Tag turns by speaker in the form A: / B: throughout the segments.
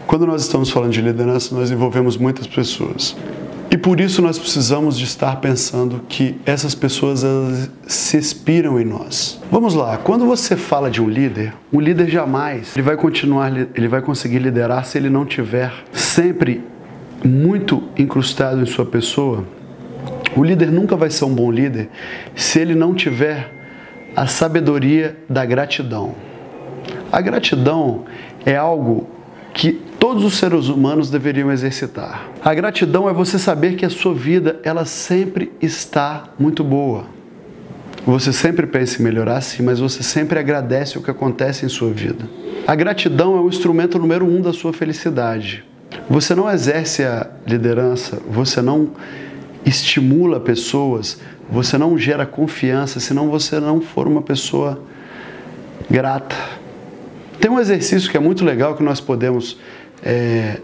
A: Quando nós estamos falando de liderança, nós envolvemos muitas pessoas. E por isso nós precisamos de estar pensando que essas pessoas elas se inspiram em nós. Vamos lá, quando você fala de um líder jamais ele vai conseguir liderar se ele não tiver sempre muito incrustado em sua pessoa. O líder nunca vai ser um bom líder se ele não tiver a sabedoria da gratidão. A gratidão é algo que todos os seres humanos deveriam exercitar. A gratidão é você saber que a sua vida, ela sempre está muito boa. Você sempre pensa em melhorar, sim, mas você sempre agradece o que acontece em sua vida. A gratidão é o instrumento número 1 da sua felicidade. Você não exerce a liderança, você não estimula pessoas, você não gera confiança, se você não for uma pessoa grata. Tem um exercício que é muito legal que nós podemos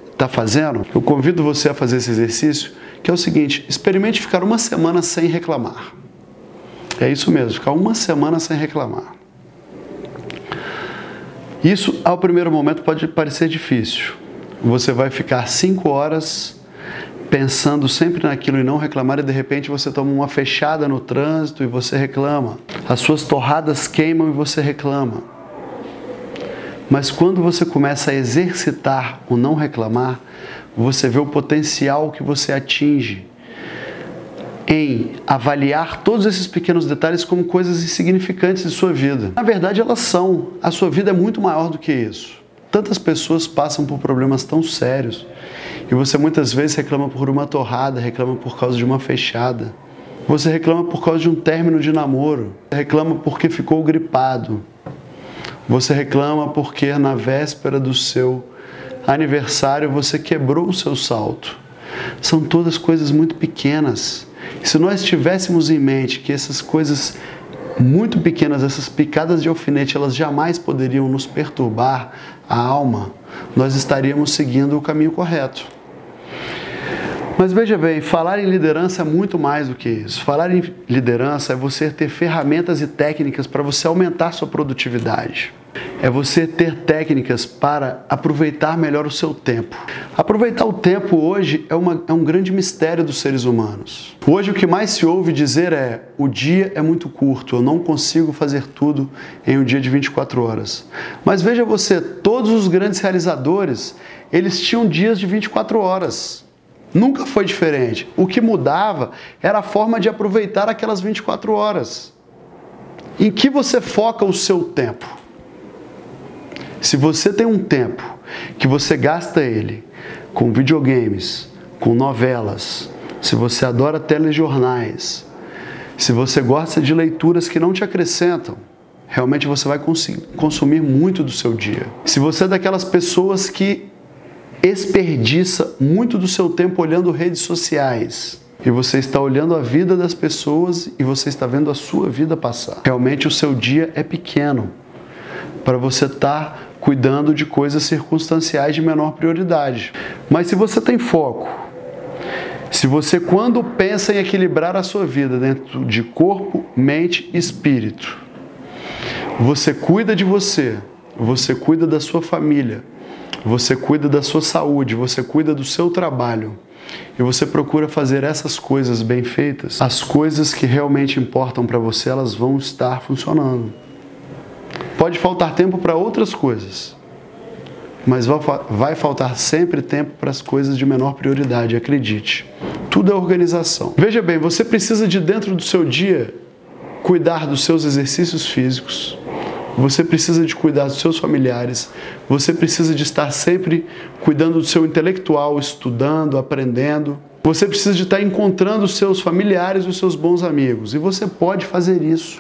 A: estar fazendo. Eu convido você a fazer esse exercício, que é o seguinte: experimente ficar uma semana sem reclamar. É isso mesmo, ficar uma semana sem reclamar. Isso, ao primeiro momento, pode parecer difícil. Você vai ficar 5 horas pensando sempre naquilo e não reclamar, e de repente você toma uma fechada no trânsito e você reclama. As suas torradas queimam e você reclama. Mas quando você começa a exercitar o não reclamar, você vê o potencial que você atinge em avaliar todos esses pequenos detalhes como coisas insignificantes de sua vida. Na verdade, elas são. A sua vida é muito maior do que isso. Tantas pessoas passam por problemas tão sérios e você muitas vezes reclama por uma torrada, reclama por causa de uma fechada. Você reclama por causa de um término de namoro. Você reclama porque ficou gripado. Você reclama porque na véspera do seu aniversário você quebrou o seu salto. São todas coisas muito pequenas. E se nós tivéssemos em mente que essas coisas muito pequenas, essas picadas de alfinete, elas jamais poderiam nos perturbar a alma, nós estaríamos seguindo o caminho correto. Mas veja bem, falar em liderança é muito mais do que isso. Falar em liderança é você ter ferramentas e técnicas para você aumentar sua produtividade. É você ter técnicas para aproveitar melhor o seu tempo. Aproveitar o tempo hoje é um grande mistério dos seres humanos. Hoje o que mais se ouve dizer é: o dia é muito curto, eu não consigo fazer tudo em um dia de 24 horas. Mas veja você, todos os grandes realizadores, eles tinham dias de 24 horas. Nunca foi diferente. O que mudava era a forma de aproveitar aquelas 24 horas. Em que você foca o seu tempo? Se você tem um tempo que você gasta ele com videogames, com novelas, se você adora telejornais, se você gosta de leituras que não te acrescentam, realmente você vai consumir muito do seu dia. Se você é daquelas pessoas que desperdiça muito do seu tempo olhando redes sociais e você está olhando a vida das pessoas e você está vendo a sua vida passar, realmente o seu dia é pequeno para você estar cuidando de coisas circunstanciais de menor prioridade. Mas se você tem foco, se você, quando pensa em equilibrar a sua vida dentro de corpo, mente e espírito, você cuida de você cuida da sua família, você cuida da sua saúde, você cuida do seu trabalho e você procura fazer essas coisas bem feitas, as coisas que realmente importam para você, elas vão estar funcionando. Pode faltar tempo para outras coisas, mas vai faltar sempre tempo para as coisas de menor prioridade, acredite. Tudo é organização. Veja bem, você precisa de, dentro do seu dia, cuidar dos seus exercícios físicos, você precisa de cuidar dos seus familiares, você precisa de estar sempre cuidando do seu intelectual, estudando, aprendendo. Você precisa de estar encontrando os seus familiares e os seus bons amigos. E você pode fazer isso,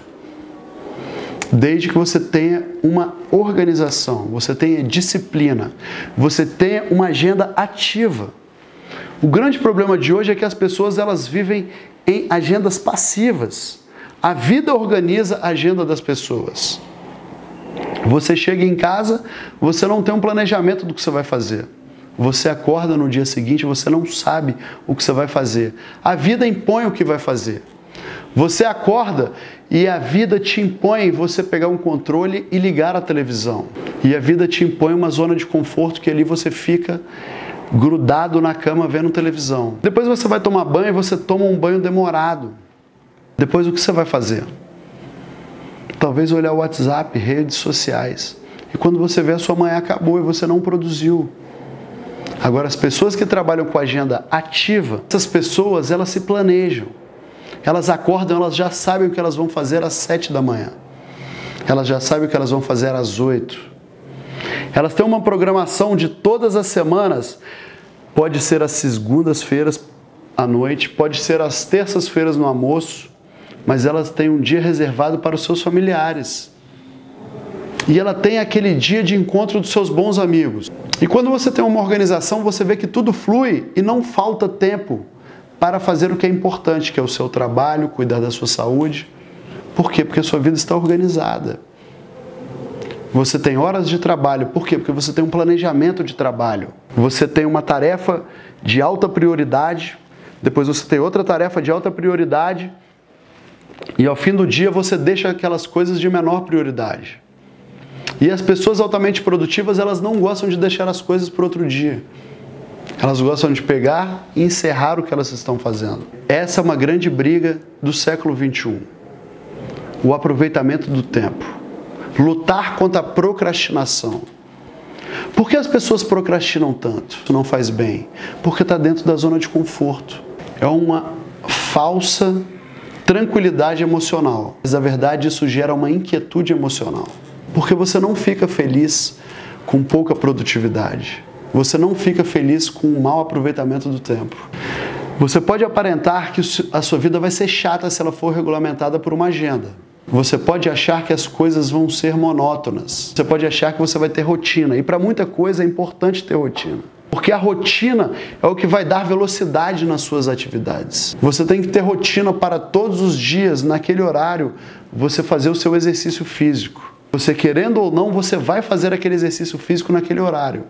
A: desde que você tenha uma organização, você tenha disciplina, você tenha uma agenda ativa. O grande problema de hoje é que as pessoas elas vivem em agendas passivas. A vida organiza a agenda das pessoas. Você chega em casa, você não tem um planejamento do que você vai fazer. Você acorda no dia seguinte, você não sabe o que você vai fazer. A vida impõe o que vai fazer. Você acorda E a vida te impõe você pegar um controle e ligar a televisão. E a vida te impõe uma zona de conforto que ali você fica grudado na cama vendo televisão. Depois você vai tomar banho e você toma um banho demorado. Depois o que você vai fazer? Talvez olhar o WhatsApp, redes sociais. E quando você vê, a sua manhã acabou e você não produziu. Agora, as pessoas que trabalham com agenda ativa, essas pessoas, elas se planejam. Elas acordam, elas já sabem o que elas vão fazer às 7 da manhã. Elas já sabem o que elas vão fazer às 8. Elas têm uma programação de todas as semanas. Pode ser às segundas-feiras à noite, pode ser às terças-feiras no almoço, mas elas têm um dia reservado para os seus familiares. E ela tem aquele dia de encontro dos seus bons amigos. E quando você tem uma organização, você vê que tudo flui e não falta tempo para fazer o que é importante, que é o seu trabalho, cuidar da sua saúde. Por quê? Porque a sua vida está organizada. Você tem horas de trabalho. Por quê? Porque você tem um planejamento de trabalho. Você tem uma tarefa de alta prioridade, depois você tem outra tarefa de alta prioridade, e ao fim do dia você deixa aquelas coisas de menor prioridade. E as pessoas altamente produtivas, elas não gostam de deixar as coisas para outro dia. Elas gostam de pegar e encerrar o que elas estão fazendo. Essa é uma grande briga do século XXI. O aproveitamento do tempo. Lutar contra a procrastinação. Por que as pessoas procrastinam tanto? Isso não faz bem. Porque está dentro da zona de conforto. É uma falsa tranquilidade emocional. Mas, na verdade, isso gera uma inquietude emocional. Porque você não fica feliz com pouca produtividade. Você não fica feliz com um mau aproveitamento do tempo. Você pode aparentar que a sua vida vai ser chata se ela for regulamentada por uma agenda. Você pode achar que as coisas vão ser monótonas. Você pode achar que você vai ter rotina. E para muita coisa é importante ter rotina. Porque a rotina é o que vai dar velocidade nas suas atividades. Você tem que ter rotina para todos os dias, naquele horário, você fazer o seu exercício físico. Você querendo ou não, você vai fazer aquele exercício físico naquele horário.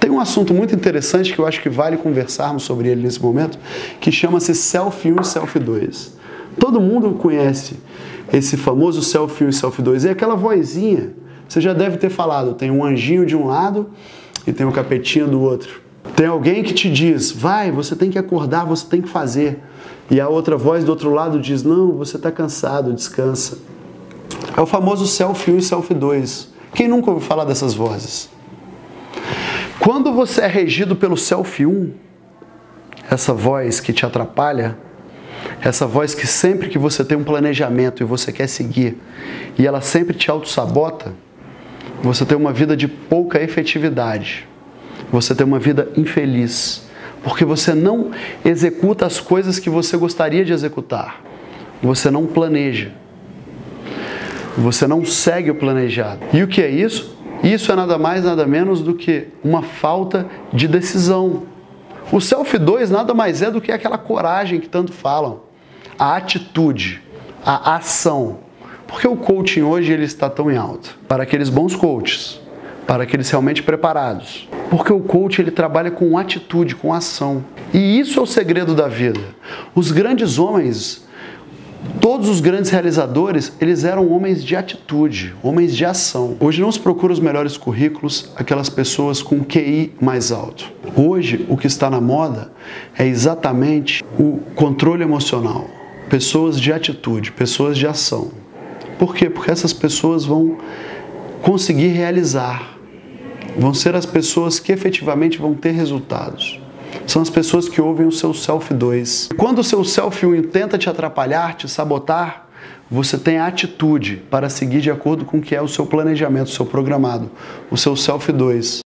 A: Tem um assunto muito interessante que eu acho que vale conversarmos sobre ele nesse momento, que chama-se Selfie 1 e Selfie 2. Todo mundo conhece esse famoso Selfie 1 e Selfie 2. É aquela vozinha, você já deve ter falado, tem um anjinho de um lado e tem um capetinho do outro. Tem alguém que te diz, vai, você tem que acordar, você tem que fazer. E a outra voz do outro lado diz, não, você está cansado, descansa. É o famoso Selfie 1 e Selfie 2. Quem nunca ouviu falar dessas vozes? Quando você é regido pelo Selfie 1, essa voz que te atrapalha, essa voz que sempre que você tem um planejamento e você quer seguir, e ela sempre te autossabota, você tem uma vida de pouca efetividade. Você tem uma vida infeliz, porque você não executa as coisas que você gostaria de executar. Você não planeja. Você não segue o planejado. E o que é isso? Isso é nada mais, nada menos do que uma falta de decisão. O Selfie 2 nada mais é do que aquela coragem que tanto falam. A atitude, a ação. Por que o coaching hoje ele está tão em alta? Para aqueles bons coaches, para aqueles realmente preparados. Porque o coach ele trabalha com atitude, com ação. E isso é o segredo da vida. Os grandes homens, todos os grandes realizadores, eles eram homens de atitude, homens de ação. Hoje não se procura os melhores currículos, aquelas pessoas com QI mais alto. Hoje, o que está na moda é exatamente o controle emocional. Pessoas de atitude, pessoas de ação. Por quê? Porque essas pessoas vão conseguir realizar. Vão ser as pessoas que efetivamente vão ter resultados. São as pessoas que ouvem o seu Selfie 2. Quando o seu Selfie 1 tenta te atrapalhar, te sabotar, você tem a atitude para seguir de acordo com o que é o seu planejamento, o seu programado, o seu Selfie 2.